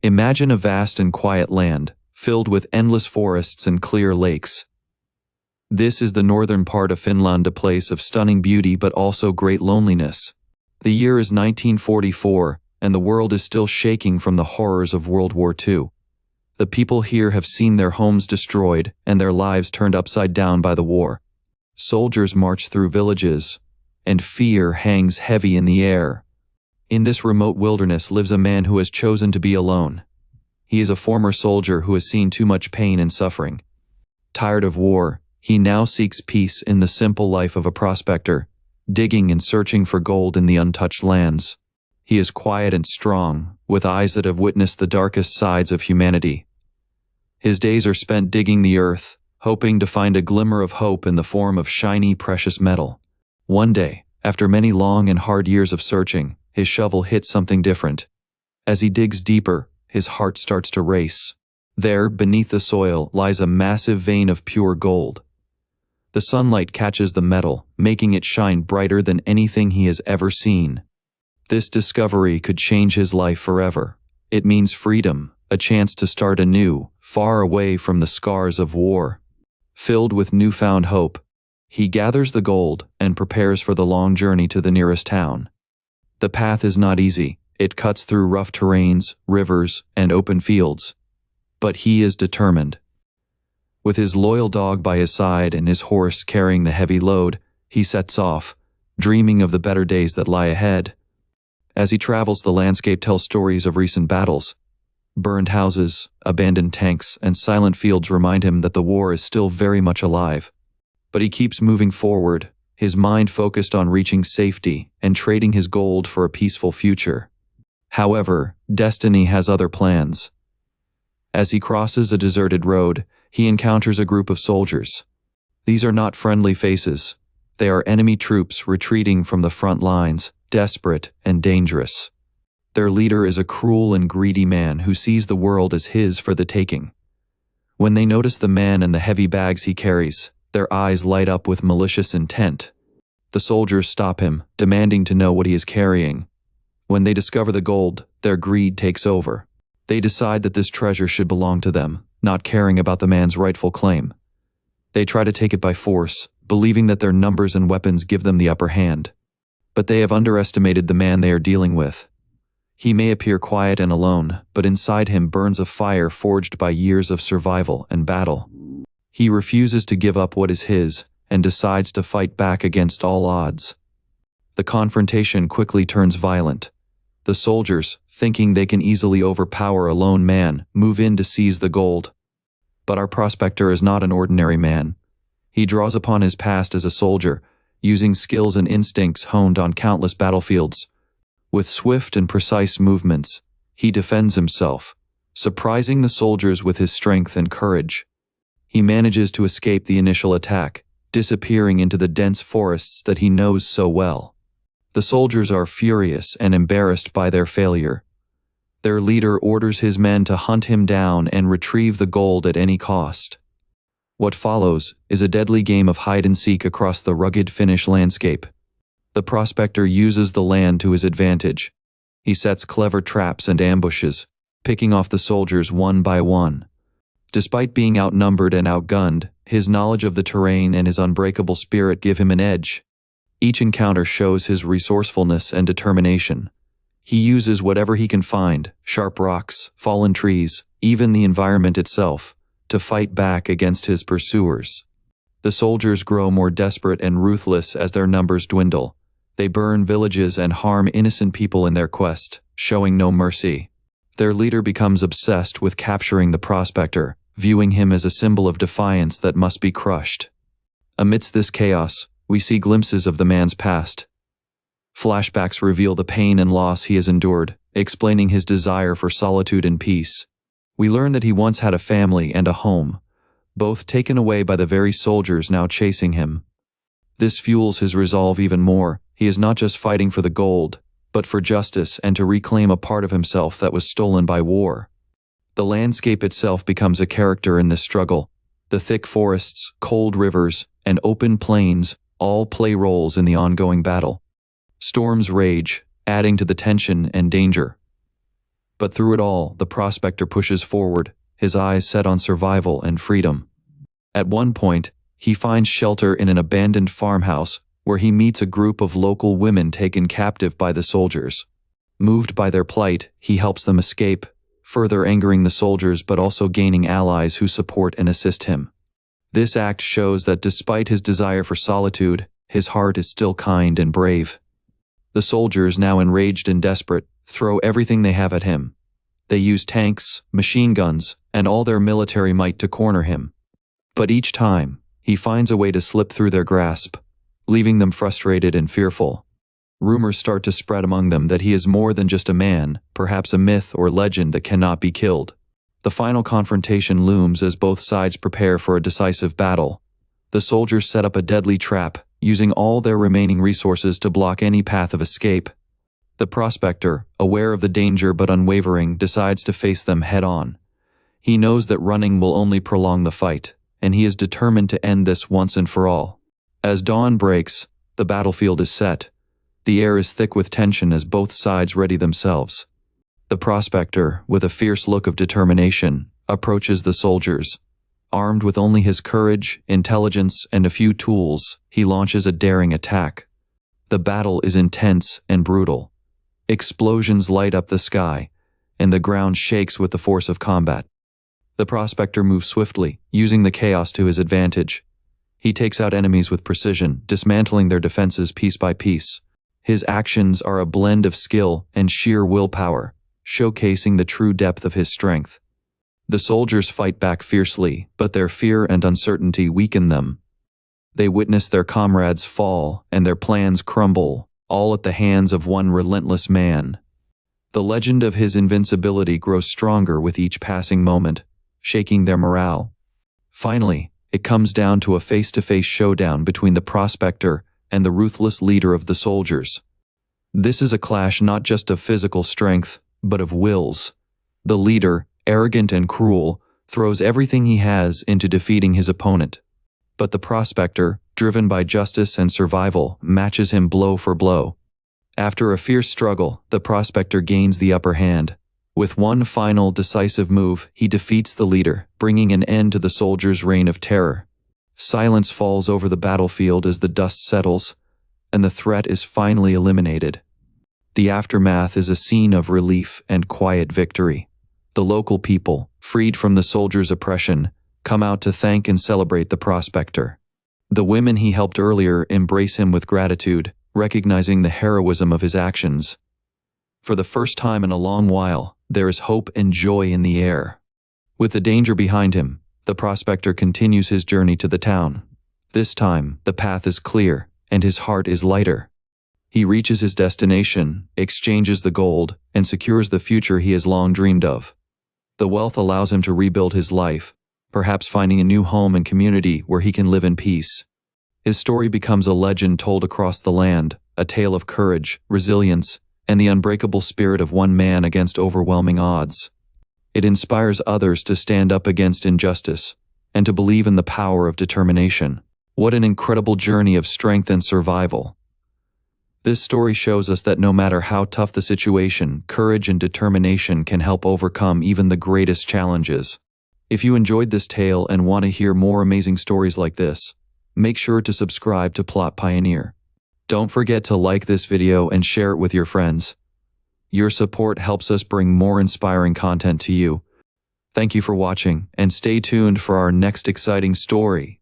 Imagine a vast and quiet land, filled with endless forests and clear lakes. This is the northern part of Finland, a place of stunning beauty but also great loneliness. The year is 1944, and the world is still shaking from the horrors of World War II. The people here have seen their homes destroyed and their lives turned upside down by the war. Soldiers march through villages, and fear hangs heavy in the air. In this remote wilderness lives a man who has chosen to be alone. He is a former soldier who has seen too much pain and suffering. Tired of war, he now seeks peace in the simple life of a prospector, digging and searching for gold in the untouched lands. He is quiet and strong, with eyes that have witnessed the darkest sides of humanity. His days are spent digging the earth, hoping to find a glimmer of hope in the form of shiny, precious metal. One day, after many long and hard years of searching, his shovel hits something different. As he digs deeper, his heart starts to race. There, beneath the soil, lies a massive vein of pure gold. The sunlight catches the metal, making it shine brighter than anything he has ever seen. This discovery could change his life forever. It means freedom, a chance to start anew, far away from the scars of war. Filled with newfound hope, he gathers the gold and prepares for the long journey to the nearest town. The path is not easy. It cuts through rough terrains, rivers, and open fields. But he is determined. With his loyal dog by his side and his horse carrying the heavy load, he sets off, dreaming of the better days that lie ahead. As he travels, the landscape tells stories of recent battles. Burned houses, abandoned tanks, and silent fields remind him that the war is still very much alive. But he keeps moving forward, his mind focused on reaching safety and trading his gold for a peaceful future. However, destiny has other plans. As he crosses a deserted road, he encounters a group of soldiers. These are not friendly faces. They are enemy troops retreating from the front lines, desperate and dangerous. Their leader is a cruel and greedy man who sees the world as his for the taking. When they notice the man and the heavy bags he carries, their eyes light up with malicious intent. The soldiers stop him, demanding to know what he is carrying. When they discover the gold, their greed takes over. They decide that this treasure should belong to them, not caring about the man's rightful claim. They try to take it by force, believing that their numbers and weapons give them the upper hand. But they have underestimated the man they are dealing with. He may appear quiet and alone, but inside him burns a fire forged by years of survival and battle. He refuses to give up what is his, and decides to fight back against all odds. The confrontation quickly turns violent. The soldiers, thinking they can easily overpower a lone man, move in to seize the gold. But our prospector is not an ordinary man. He draws upon his past as a soldier, using skills and instincts honed on countless battlefields. With swift and precise movements, he defends himself, surprising the soldiers with his strength and courage. He manages to escape the initial attack, disappearing into the dense forests that he knows so well. The soldiers are furious and embarrassed by their failure. Their leader orders his men to hunt him down and retrieve the gold at any cost. What follows is a deadly game of hide-and-seek across the rugged Finnish landscape. The prospector uses the land to his advantage. He sets clever traps and ambushes, picking off the soldiers one by one. Despite being outnumbered and outgunned, his knowledge of the terrain and his unbreakable spirit give him an edge. Each encounter shows his resourcefulness and determination. He uses whatever he can find, sharp rocks, fallen trees, even the environment itself, to fight back against his pursuers. The soldiers grow more desperate and ruthless as their numbers dwindle. They burn villages and harm innocent people in their quest, showing no mercy. Their leader becomes obsessed with capturing the prospector, viewing him as a symbol of defiance that must be crushed. Amidst this chaos, we see glimpses of the man's past. Flashbacks reveal the pain and loss he has endured, explaining his desire for solitude and peace. We learn that he once had a family and a home, both taken away by the very soldiers now chasing him. This fuels his resolve even more. He is not just fighting for the gold, but for justice and to reclaim a part of himself that was stolen by war. The landscape itself becomes a character in this struggle. The thick forests, cold rivers, and open plains all play roles in the ongoing battle. Storms rage, adding to the tension and danger. But through it all, the prospector pushes forward, his eyes set on survival and freedom. At one point, he finds shelter in an abandoned farmhouse where he meets a group of local women taken captive by the soldiers. Moved by their plight, he helps them escape, further angering the soldiers but also gaining allies who support and assist him. This act shows that despite his desire for solitude, his heart is still kind and brave. The soldiers, now enraged and desperate, throw everything they have at him. They use tanks, machine guns, and all their military might to corner him. But each time, he finds a way to slip through their grasp, leaving them frustrated and fearful. Rumors start to spread among them that he is more than just a man, perhaps a myth or legend that cannot be killed. The final confrontation looms as both sides prepare for a decisive battle. The soldiers set up a deadly trap, using all their remaining resources to block any path of escape. The prospector, aware of the danger but unwavering, decides to face them head-on. He knows that running will only prolong the fight, and he is determined to end this once and for all. As dawn breaks, the battlefield is set. The air is thick with tension as both sides ready themselves. The prospector, with a fierce look of determination, approaches the soldiers. Armed with only his courage, intelligence, and a few tools, he launches a daring attack. The battle is intense and brutal. Explosions light up the sky, and the ground shakes with the force of combat. The prospector moves swiftly, using the chaos to his advantage. He takes out enemies with precision, dismantling their defenses piece by piece. His actions are a blend of skill and sheer willpower, showcasing the true depth of his strength. The soldiers fight back fiercely, but their fear and uncertainty weaken them. They witness their comrades fall and their plans crumble, all at the hands of one relentless man. The legend of his invincibility grows stronger with each passing moment, shaking their morale. Finally, it comes down to a face-to-face showdown between the prospector and the ruthless leader of the soldiers. This is a clash not just of physical strength, but of wills. The leader, arrogant and cruel, throws everything he has into defeating his opponent. But the prospector, driven by justice and survival, matches him blow for blow. After a fierce struggle, the prospector gains the upper hand. With one final decisive move, he defeats the leader, bringing an end to the soldiers' reign of terror. Silence falls over the battlefield as the dust settles, and the threat is finally eliminated. The aftermath is a scene of relief and quiet victory. The local people, freed from the soldiers' oppression, come out to thank and celebrate the prospector. The women he helped earlier embrace him with gratitude, recognizing the heroism of his actions. For the first time in a long while, there is hope and joy in the air. With the danger behind him, the prospector continues his journey to the town. This time, the path is clear, and his heart is lighter. He reaches his destination, exchanges the gold, and secures the future he has long dreamed of. The wealth allows him to rebuild his life, perhaps finding a new home and community where he can live in peace. His story becomes a legend told across the land, a tale of courage, resilience, and the unbreakable spirit of one man against overwhelming odds. It inspires others to stand up against injustice and to believe in the power of determination. What an incredible journey of strength and survival. This story shows us that no matter how tough the situation, courage and determination can help overcome even the greatest challenges. If you enjoyed this tale and want to hear more amazing stories like this, make sure to subscribe to Plot Pioneer. Don't forget to like this video and share it with your friends. Your support helps us bring more inspiring content to you. Thank you for watching, and stay tuned for our next exciting story.